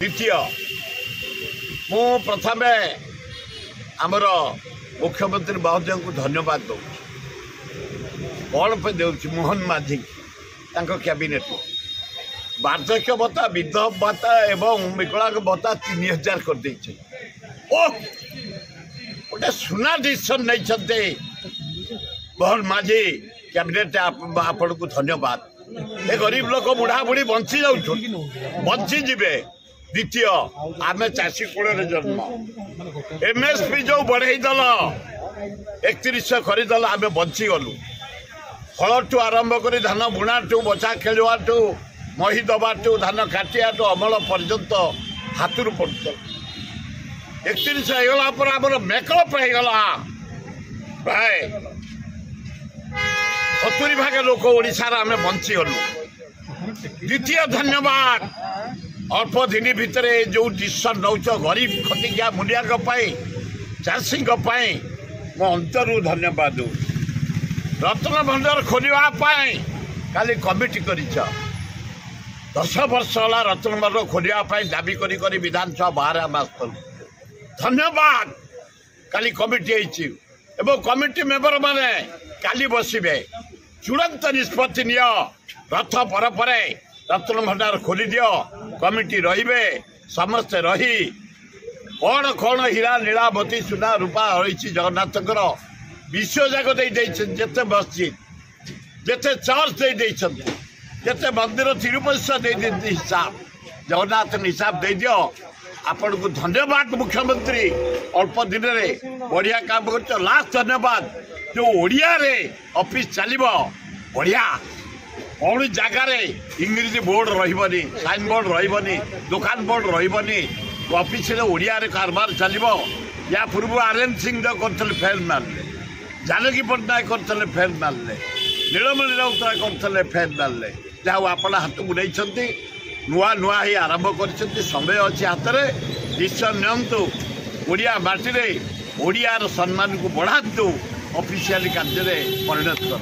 द्वितीय मु प्रथम आमर मुख्यमंत्री महोदय को धन्यवाद दौ कौन पे दे मोहन माझी कैबिनेट वार्धक्य भत्ता विधवा भत्ता एवं विकलांग भत्ता 3000 कर दे गोटे सुना डिसीजन नहीं मोहन माझी कैबिनेट आपण को धन्यवाद। ए गरीब लोक बुढ़ा बुढ़ी बंची बंची जीवे। द्वितीय आम चाषी कूल जन्म एमएसपी जो बढ़ेदल 3100 खरीदल आम बंची गलु फल टू आरंभ कर धान बुणा टू बचा खेलवा टू मही दबा टू धान काटिया टू अमल पर्यंत हाथरू पड़त 3100 होगा पर आम मेकअप होगा प्राय 70 भाग लोक ओडिशार आम बंची गलु। द्वितीय धन्यवाद अल्प दिन भितर जो डिसीजन नौ गरीब खटिया मुलिया चाषी मो अंतर धन्यवाद दू। रत्न भंडार खोलवाई काली कमिटी कर 10 वर्ष है रत्न भंडार खोलवाई दाबी करी विधानसभा बाहर आम आसलु धन्यवाद। काली कमिटी एवं कमिटी मेंबर माने काली बसबे चूड़ांत निष्पत्ति नि रथ पर रत्न भंडार खोली दियो कमिटी रहिबे समस्ते रही कौन कौन हीरा नीलावती सुना रूपा रही जगन्नाथ विश्व जाक जिते मस्जिद जिते चर्च जिते मंदिर तिरुपति हिसाब जगन्नाथ हिसाब दे दियो। आपण को धन्यवाद मुख्यमंत्री अल्प दिन में बढ़िया काम कर। लास्ट धन्यवाद जो ओडिया रे ऑफिस चलो बढ़िया कौन जगार इंग्रेजी बोर्ड रही साइन बोर्ड रही दुकान बोर्ड रही ऑफिस ओडिया रे कारबार चलो। या पूर्व आर्यन सिंह करते फेल मारे जानकी पट्टनायक करते फेल मारे नीलमणि राउतराय करते फेल मारे जहाँ आपण हाथ को नहीं नुआ नुआ ही आरंभ कर समय अच्छी हाथ में डिसीजन नियंतु ओडिया माटी ओडियार सम्मान को बढ़ातु ऑफिशियल कार्य परिणत कर।